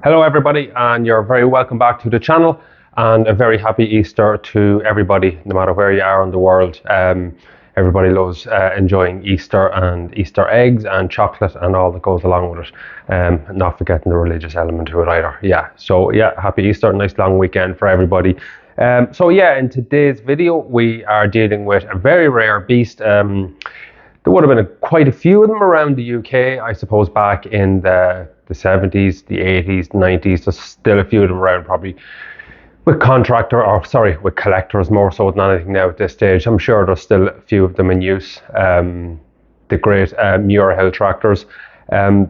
Hello everybody, and you're very welcome back to the channel, and a very happy Easter to everybody, no matter where you are in the world. Everybody loves enjoying Easter and Easter eggs and chocolate and all that goes along with it. Not forgetting the religious element to it either. Happy Easter, nice long weekend for everybody. In today's video we are dealing with a very rare beast. There would have been quite a few of them around the UK, I suppose, back in the 70s, the 80s, 90s. There's still a few of them around, probably with collectors more so than anything now at this stage. I'm sure there's still a few of them in use. The great Muir-Hill tractors. Now,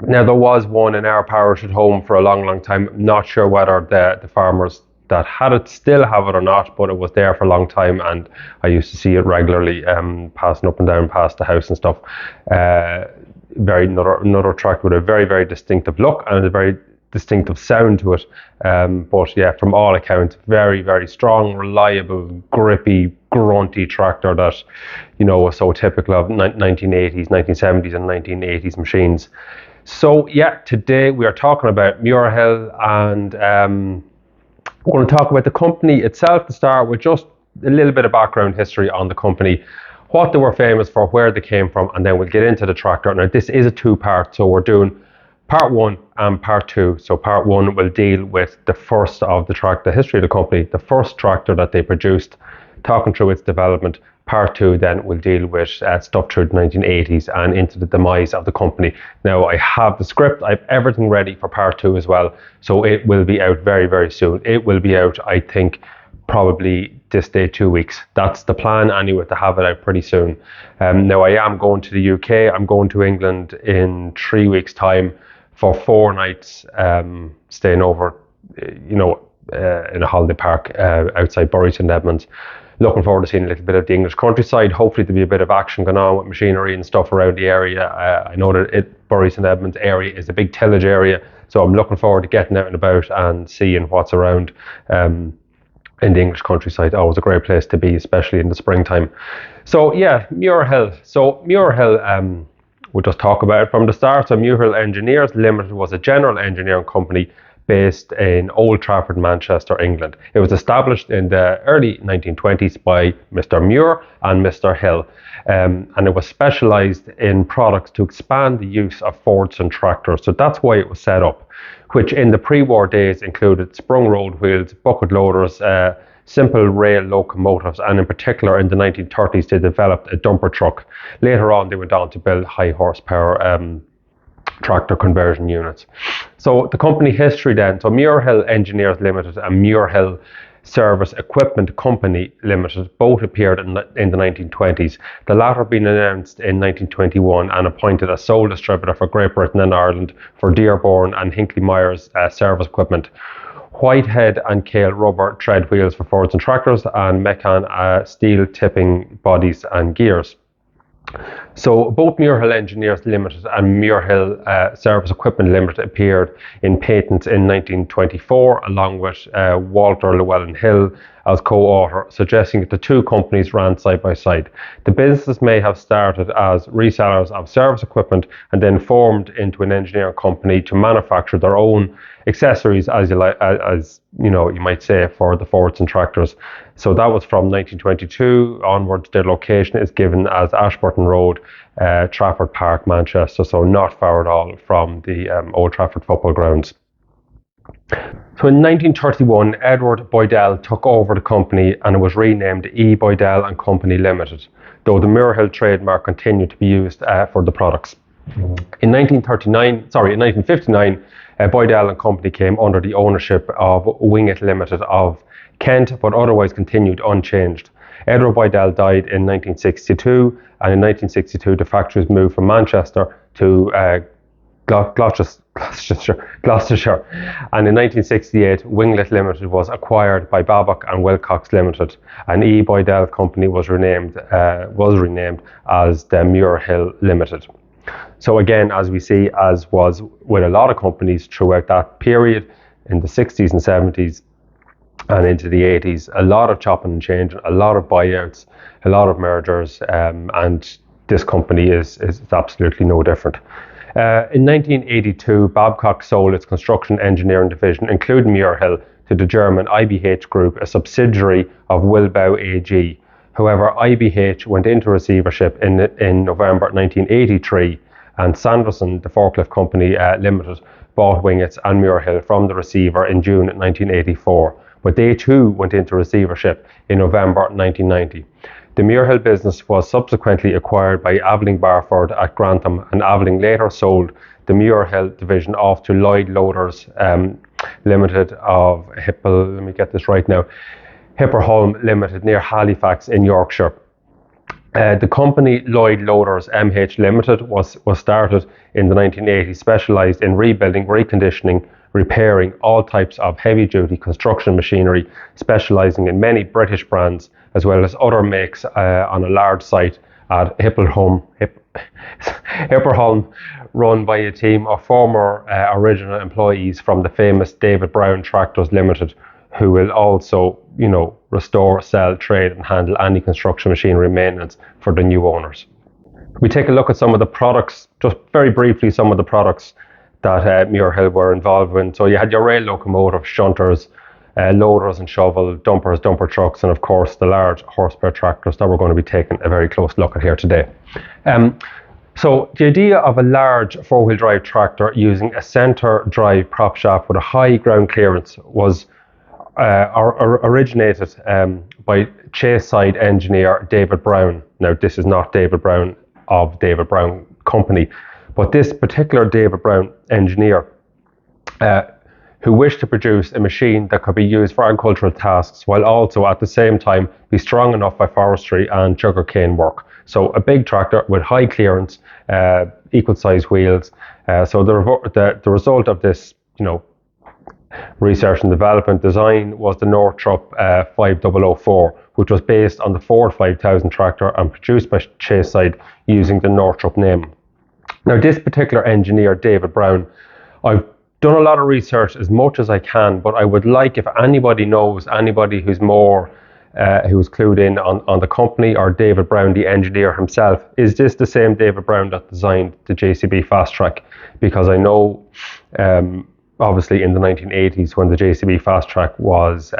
there was one in our parish at home for a long, long time. I'm not sure whether the farmers that had it still have it or not, but it was there for a long time, and I used to see it regularly, passing up and down past the house and stuff. Another tractor with a very, very distinctive look and a very distinctive sound to it. From all accounts, very, very strong, reliable, grippy, grunty tractor that, was so typical of 1980s, 1970s and 1980s machines. So today we are talking about Muir-Hill, and we're going to talk about the company itself to start with, just a little bit of background history on the company, what they were famous for, where they came from, and then we'll get into the tractor. Now, this is a two-part, so we're doing part one and part two. So part one will deal with the first of the history of the company, the first tractor that they produced, talking through its development. Part two then will deal with stuff through the 1980s and into the demise of the company. Now, I have the script, I have everything ready for part two as well, so it will be out very, very soon. It will be out, I think, probably this day 2 weeks. That's the plan anyway, to have it out pretty soon. Now, I am going to the UK. I'm going to England in 3 weeks' time for 4 nights, staying over, in a holiday park outside Bury St Edmunds. Looking forward to seeing a little bit of the English countryside. Hopefully there'll be a bit of action going on with machinery and stuff around the area. I know that Bury St Edmunds area is a big tillage area, so I'm looking forward to getting out and about and seeing what's around in the English countryside. Always a great place to be, especially in the springtime. So Muir-Hill. We'll just talk about it from the start. So Muir-Hill Engineers Limited was a general engineering company based in Old Trafford, Manchester, England. It was established in the early 1920s by Mr. Muir and Mr. Hill, and it was specialised in products to expand the use of Fordson tractors. So that's why it was set up, which in the pre-war days included sprung road wheels, bucket loaders, simple rail locomotives, and in particular in the 1930s they developed a dumper truck. Later on they went on to build high horsepower tractor conversion units. So the company history then, so Muir-Hill Engineers Limited and Muir-Hill Service Equipment Company Limited both appeared in the 1920s, the latter being announced in 1921 and appointed as sole distributor for Great Britain and Ireland for Dearborn and Hinckley Myers service equipment, Whitehead and Kale rubber tread wheels for Fordson tractors, and Meccan steel tipping bodies and gears. So both Muir-Hill Engineers Limited and Muir-Hill Service Equipment Limited appeared in patents in 1924, along with Walter Llewellyn Hill as co-author, suggesting that the two companies ran side by side. The businesses may have started as resellers of service equipment and then formed into an engineering company to manufacture their own accessories, as you might say, for the Fordson tractors. So that was from 1922 onwards. Their location is given as Ashburton Road, Trafford Park, Manchester, so not far at all from the Old Trafford football grounds. So in 1931, Edward Boydell took over the company and it was renamed E. Boydell and Company Limited, though the Muir-Hill trademark continued to be used for the products. In 1959, Boydell and Company came under the ownership of Wingett Limited of Kent, but otherwise continued unchanged. Edward Boydell died in 1962, and in 1962 the factory was moved from Manchester to Gloucestershire, and in 1968 Wingett Limited was acquired by Babcock and Wilcox Limited, and E. Boydell Company was renamed as the Muir-Hill Limited. So again, as we see, as was with a lot of companies throughout that period in the 60s and 70s and into the 80s, a lot of chopping and changing, a lot of buyouts, a lot of mergers, and this company is absolutely no different. In 1982, Babcock sold its construction engineering division, including Muir-Hill, to the German IBH Group, a subsidiary of Wilbau AG. However, IBH went into receivership in November 1983, and Sanderson, the forklift company limited, bought Wingett's and Muir-Hill from the receiver in June 1984, but they too went into receivership in November 1990. The Muir-Hill business was subsequently acquired by Aveling Barford at Grantham, and Aveling later sold the Muir-Hill division off to Lloyd Loaders Limited of Hipperholm Limited near Halifax in Yorkshire. The company Lloyd Loaders MH Limited was started in the 1980s, specialised in rebuilding, reconditioning, repairing all types of heavy-duty construction machinery, specialising in many British brands as well as other makes on a large site at Hipperholm, run by a team of former original employees from the famous David Brown Tractors Limited, who will also, restore, sell, trade and handle any construction machinery maintenance for the new owners. We take a look at some of the products, just very briefly, some of the products that Muir-Hill were involved in. So you had your rail locomotive, shunters, loaders and shovel, dumpers, dumper trucks, and of course the large horsepower tractors that we're going to be taking a very close look at here today. So the idea of a large four-wheel drive tractor using a centre drive prop shaft with a high ground clearance was originated by Chase-side engineer David Brown. Now, this is not David Brown of David Brown Company, but this particular David Brown engineer who wished to produce a machine that could be used for agricultural tasks while also at the same time be strong enough for forestry and sugarcane work. So a big tractor with high clearance, equal size wheels. So the result of this, research and development design was the Northrop 5004, which was based on the Ford 5000 tractor and produced by Chase-side using the Northrop name. Now, this particular engineer, David Brown, I've done a lot of research as much as I can, but I would like, if anybody knows, anybody who's more who's clued in on the company, or David Brown, the engineer himself, is this the same David Brown that designed the JCB Fast Track? Because I know obviously in the 1980s when the JCB Fast Track was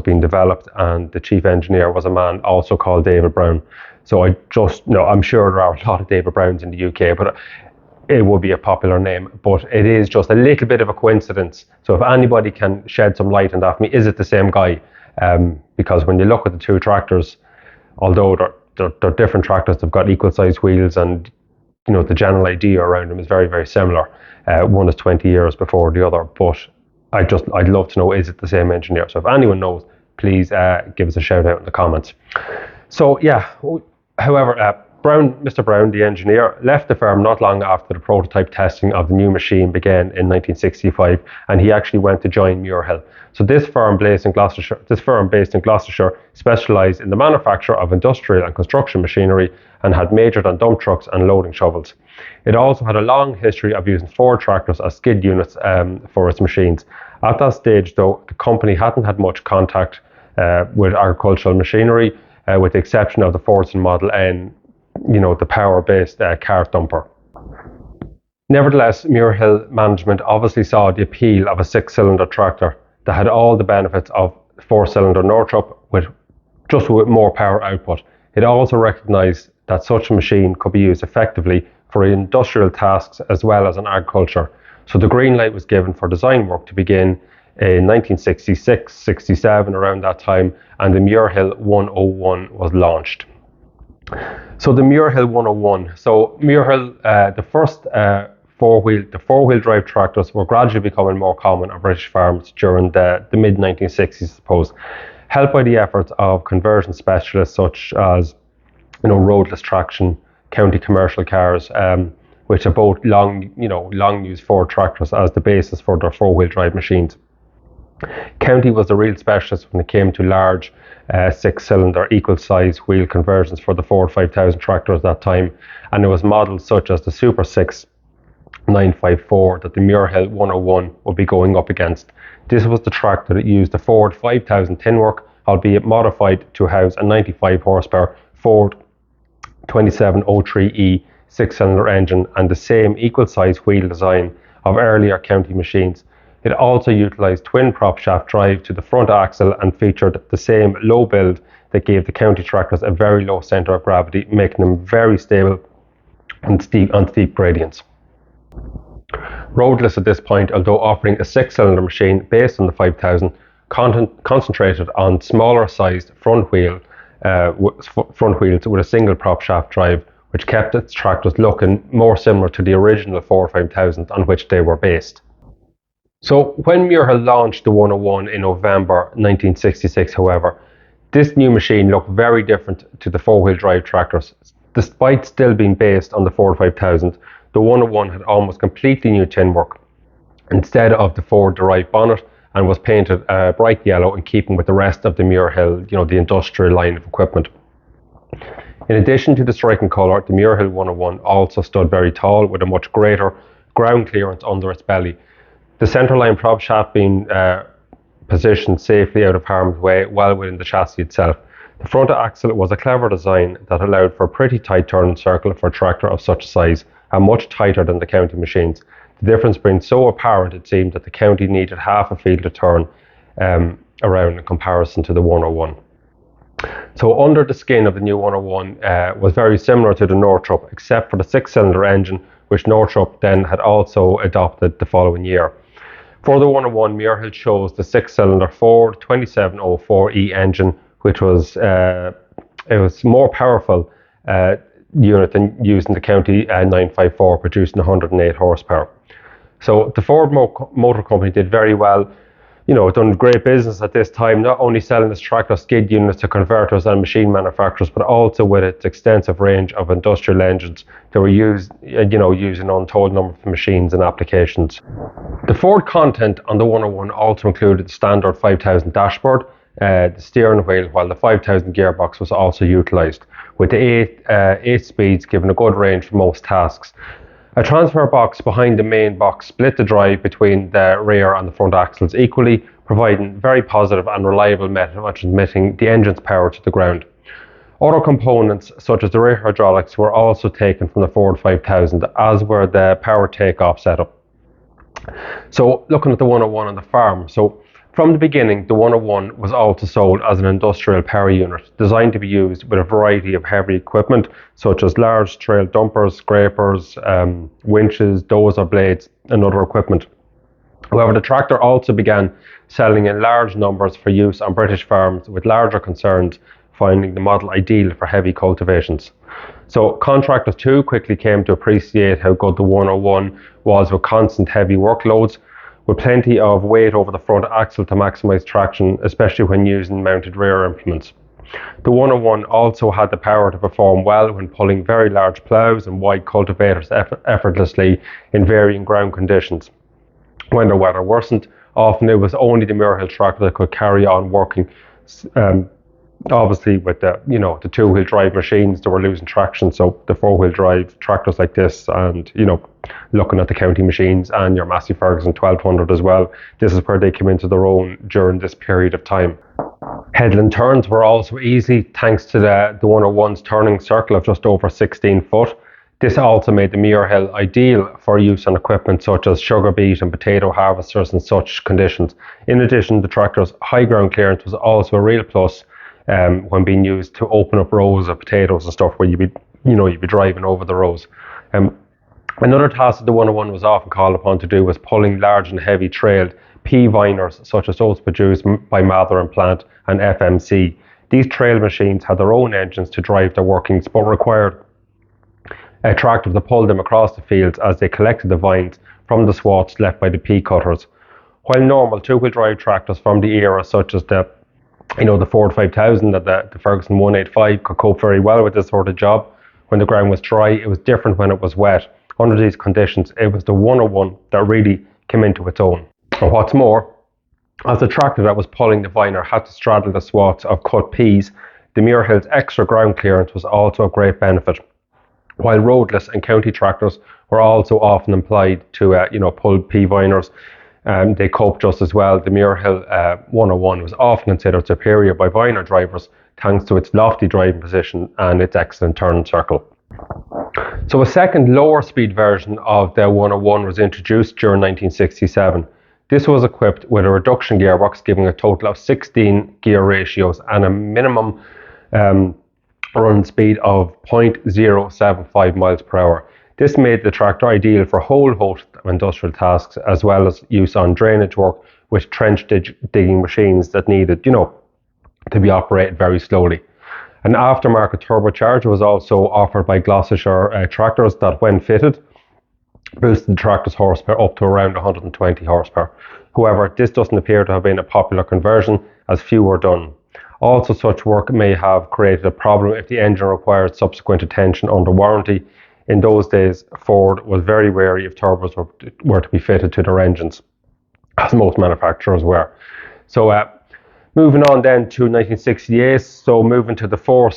being developed, and the chief engineer was a man also called David Brown. So I'm sure there are a lot of David Browns in the UK, but it would be a popular name. But it is just a little bit of a coincidence. So if anybody can shed some light on that for me, is it the same guy? Because when you look at the two tractors, although they're different tractors, they've got equal size wheels, and the general idea around them is very, very similar. One is 20 years before the other, but I'd love to know, is it the same engineer? So if anyone knows, please give us a shout out in the comments. So yeah, however, Mr. Brown, the engineer, left the firm not long after the prototype testing of the new machine began in 1965, and he actually went to join Muir-Hill. So this firm based in Gloucestershire specialised in the manufacture of industrial and construction machinery and had majored on dump trucks and loading shovels. It also had a long history of using Ford tractors as skid units for its machines. At that stage, though, the company hadn't had much contact with agricultural machinery, with the exception of the Fordson Model N, the power-based cart dumper. Nevertheless, Muir-Hill management obviously saw the appeal of a six-cylinder tractor that had all the benefits of four-cylinder Northrop with more power output. It also recognised that such a machine could be used effectively for industrial tasks as well as in agriculture. So the green light was given for design work to begin in 1966, 67, around that time, and the Muir-Hill 101 was launched. So the Muir-Hill 101. So Muir-Hill, the first four-wheel drive tractors were gradually becoming more common on British farms during the mid-1960s, I suppose, helped by the efforts of conversion specialists such as roadless traction, county commercial cars, which are both long used Ford tractors as the basis for their four-wheel drive machines. County was the real specialist when it came to large six-cylinder equal size wheel conversions for the Ford 5000 tractor at that time, and it was models such as the Super 6 954 that the Muir-Hill 101 would be going up against. This was the tractor that used the Ford 5000 Tinwork, albeit modified to house a 95 horsepower Ford 2703E six-cylinder engine and the same equal-size wheel design of earlier county machines. It also utilised twin prop shaft drive to the front axle and featured the same low build that gave the county tractors a very low centre of gravity, making them very stable on steep gradients. Roadless at this point, although offering a six-cylinder machine based on the 5000, concentrated on smaller sized front wheels with a single prop shaft drive, which kept its tractors looking more similar to the original Ford 5000 on which they were based. So when Muir-Hill launched the 101 in November 1966, however, this new machine looked very different to the four-wheel drive tractors. Despite still being based on the Ford 5000, the 101 had almost completely new tinwork instead of the Ford-derived bonnet, and was painted bright yellow in keeping with the rest of the Muir-Hill, the industrial line of equipment. In addition to the striking colour, the Muir-Hill 101 also stood very tall with a much greater ground clearance under its belly. The centerline prop shaft being positioned safely out of harm's way, well within the chassis itself. The front axle was a clever design that allowed for a pretty tight turning circle for a tractor of such size, and much tighter than the county machines. The difference being so apparent it seemed that the county needed half a field to turn around in comparison to the 101. So under the skin of the new 101 was very similar to the Northrop, except for the six-cylinder engine, which Northrop then had also adopted the following year. For the 101, Muir-Hill chose the six-cylinder Ford 2704E engine, which was more powerful unit than using the county 954, producing 108 horsepower. So the Ford Motor Company did very well, done great business at this time, not only selling its tractor skid units to converters and machine manufacturers, but also with its extensive range of industrial engines that were used in an untold number of machines and applications. The Ford content on the 101 also included the standard 5000 dashboard, the steering wheel, while the 5000 gearbox was also utilised, with the 8 speeds giving a good range for most tasks. A transfer box behind the main box split the drive between the rear and the front axles equally, providing very positive and reliable method of transmitting the engine's power to the ground. Other components, such as the rear hydraulics, were also taken from the Ford 5000, as were the power takeoff setup. So looking at the 101 on the farm, from the beginning, the 101 was also sold as an industrial power unit, designed to be used with a variety of heavy equipment, such as large trail dumpers, scrapers, winches, dozer blades, and other equipment. However, the tractor also began selling in large numbers for use on British farms, with larger concerns finding the model ideal for heavy cultivations. So contractors too quickly came to appreciate how good the 101 was with constant heavy workloads, with plenty of weight over the front axle to maximise traction, especially when using mounted rear implements. The 101 also had the power to perform well when pulling very large ploughs and wide cultivators effortlessly in varying ground conditions. When the weather worsened, often it was only the Muir-Hill tractor that could carry on working. Obviously, with the two-wheel drive machines, they were losing traction. So the four-wheel drive tractors like this, and looking at the county machines and your Massey Ferguson 1200 as well, this is where they came into their own during this period of time. Headland turns were also easy thanks to the 101's turning circle of just over 16 foot. This also made the Muir-Hill ideal for use on equipment such as sugar beet and potato harvesters in such conditions. In addition, the tractor's high ground clearance was also a real plus when being used to open up rows of potatoes and stuff where you'd be driving over the rows. Another task that the 101 was often called upon to do was pulling large and heavy trailed pea viners, such as those produced by Mather and Plant and FMC. These trail machines had their own engines to drive their workings, but required a tractor to pull them across the fields as they collected the vines from the swaths left by the pea cutters. While normal two-wheel drive tractors from the era, such as the Ford 5000 and the Ferguson 185, could cope very well with this sort of job. When the ground was dry, it was different when it was wet. Under these conditions, it was the 101 that really came into its own. And what's more, as the tractor that was pulling the viner had to straddle the swaths of cut peas, the Muir-Hill's extra ground clearance was also a great benefit. While roadless and county tractors were also often employed to pull pea viners, they coped just as well. The Muir-Hill 101 was often considered superior by viner drivers thanks to its lofty driving position and its excellent turn circle. So a second lower speed version of the 101 was introduced during 1967. This was equipped with a reduction gearbox giving a total of 16 gear ratios and a minimum run speed of 0.075 miles per hour. This made the tractor ideal for a whole host of industrial tasks as well as use on drainage work with trench digging machines that needed, to be operated very slowly. An aftermarket turbocharger was also offered by Gloucestershire tractors that, when fitted, boosted the tractor's horsepower up to around 120 horsepower. However, this doesn't appear to have been a popular conversion as few were done. Also, such work may have created a problem if the engine required subsequent attention under warranty. In those days, Ford was very wary if turbos were to be fitted to their engines, as most manufacturers were. So, moving on then to 1968, so moving to the Ford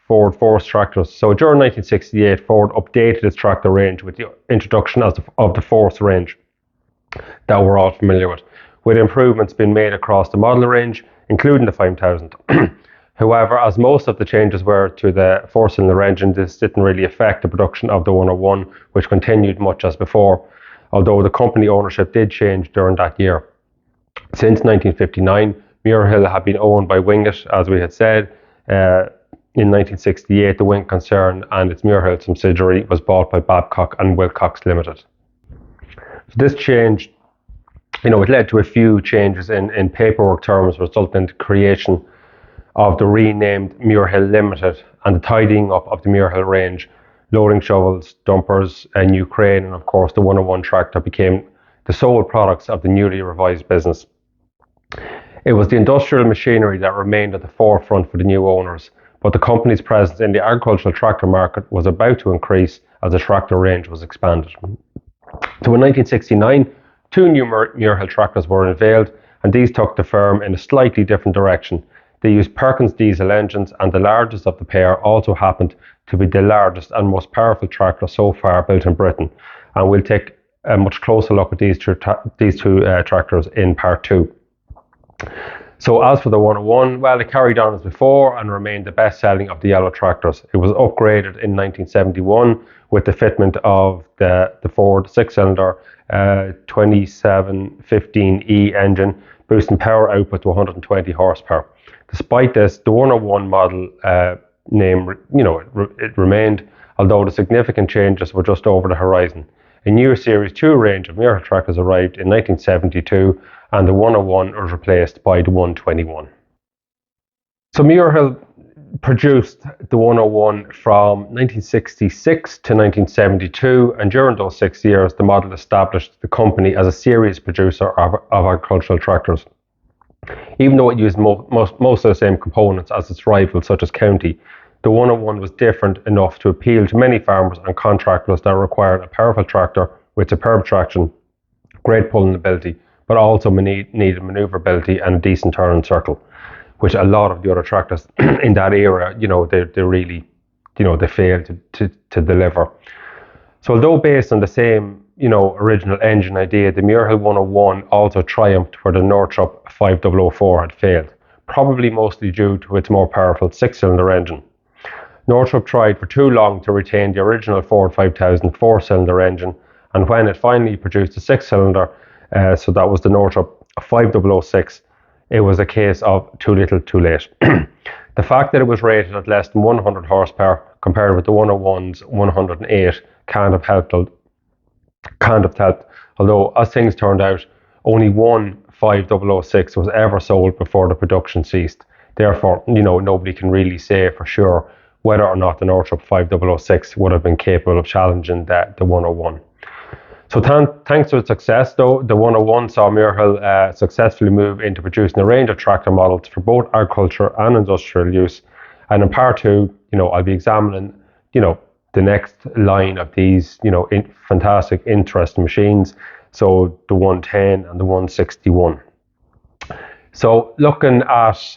Force tractors. So during 1968, Ford updated its tractor range with the introduction of the Force range that we're all familiar with improvements being made across the model range, including the 5000. However, as most of the changes were to the four-cylinder engine, this didn't really affect the production of the 101, which continued much as before, although the company ownership did change during that year. Since 1959, Muir-Hill had been owned by Wingate, as we had said. In 1968, the Wingate concern and its Muir-Hill subsidiary was bought by Babcock and Wilcox Limited. So this change, it led to a few changes in paperwork terms, resulting in the creation of the renamed Muir-Hill Limited and the tidying up of the Muir-Hill range. Loading shovels, dumpers, a new crane, and of course the 101 tractor became the sole products of the newly revised business. It was the industrial machinery that remained at the forefront for the new owners, but the company's presence in the agricultural tractor market was about to increase as the tractor range was expanded. So in 1969, two new Muir-Hill tractors were unveiled, and these took the firm in a slightly different direction. They used Perkins diesel engines, and the largest of the pair also happened to be the largest and most powerful tractor so far built in Britain. And we'll take a much closer look at these two tractors in part 2. So as for the 101, well, it carried on as before and remained the best-selling of the yellow tractors. It was upgraded in 1971 with the fitment of the Ford 6-cylinder 2715E engine, boosting power output to 120 horsepower. Despite this, the 101 model name, it remained, although the significant changes were just over the horizon. A new Series 2 range of Muir-Hill tractors arrived in 1972, and the 101 was replaced by the 121. So Muir-Hill produced the 101 from 1966 to 1972, and during those 6 years, the model established the company as a serious producer of agricultural tractors. Even though it used most of the same components as its rivals such as County, the 101 was different enough to appeal to many farmers and contractors that required a powerful tractor with superb traction, great pulling ability, but also needed manoeuvrability and a decent turn circle, which a lot of the other tractors in that era, they really, they failed to deliver. So although based on the same, original engine idea, the Muir-Hill 101 also triumphed where the Northrop 5004 had failed, probably mostly due to its more powerful 6-cylinder engine. Northrop tried for too long to retain the original Ford 5000 4-cylinder engine, and when it finally produced a 6-cylinder, so that was the Northrop 5006, it was a case of too little too late. The fact that it was rated at less than 100 horsepower compared with the 101's 108 can't have helped, although as things turned out, only one 5006 was ever sold before the production ceased. Therefore, nobody can really say for sure whether or not the Northrop 5006 would have been capable of challenging the 101. So thanks to its success, though, the 101 saw Muir-Hill successfully move into producing a range of tractor models for both agriculture and industrial use. And in part 2, I'll be examining, the next line of these, fantastic, interesting machines. So the 110 and the 161. So looking at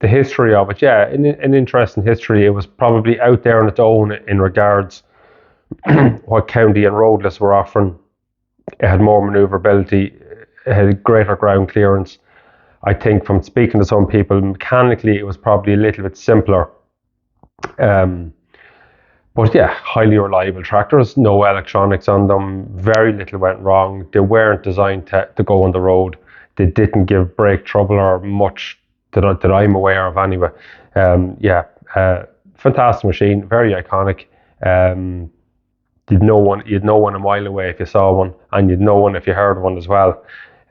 the history of it, an interesting history. It was probably out there on its own in regards what County and Roadless were offering. It had more manoeuvrability, it had greater ground clearance. I think from speaking to some people, mechanically it was probably a little bit simpler. But yeah, highly reliable tractors, no electronics on them, very little went wrong. They weren't designed to go on the road. They didn't give brake trouble or much that I'm aware of anyway. Yeah, fantastic machine, very iconic. Um, you'd know one a mile away if you saw one, and you'd know one if you heard one as well.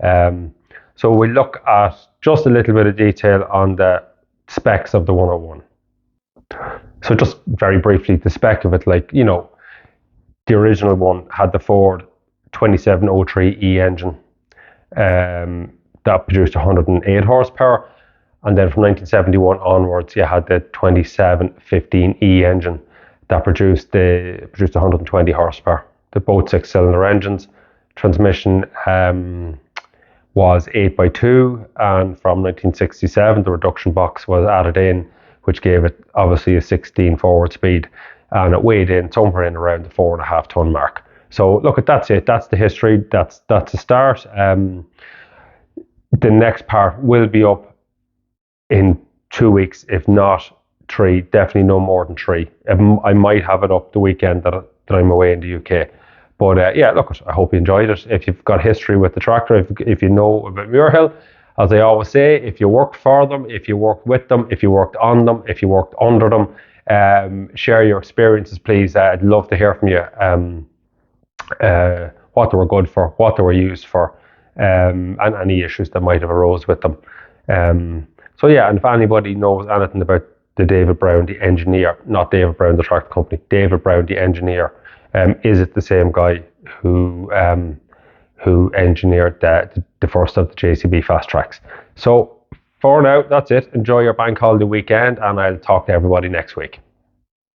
Um, so we look at just a little bit of detail on the specs of the 101. So just very briefly, the spec of it, like, the original one had the Ford 2703E engine that produced 108 horsepower. And then from 1971 onwards, you had the 2715E engine that produced 120 horsepower. They're both six-cylinder engines. Transmission was 8x2, and from 1967, the reduction box was added in, which gave it obviously a 16 forward speed, and it weighed in somewhere in around the 4.5 ton mark. So look, that's it. That's the history. That's the start. The next part will be up in 2 weeks, if not 3. Definitely no more than 3. I might have it up the weekend that I'm away in the UK. But yeah, look, I hope you enjoyed it. If you've got history with the tractor, if you know about Muir-Hill, as I always say, if you worked for them, if you worked with them, if you worked on them, if you worked under them, share your experiences, please. I'd love to hear from you. What they were good for, what they were used for, and any issues that might have arose with them. So yeah, and if anybody knows anything about the David Brown, the engineer, not David Brown, the tractor company, David Brown, the engineer, is it the same guy who engineered the first of the JCB fast tracks? So for now, that's it. Enjoy your bank holiday weekend, and I'll talk to everybody next week.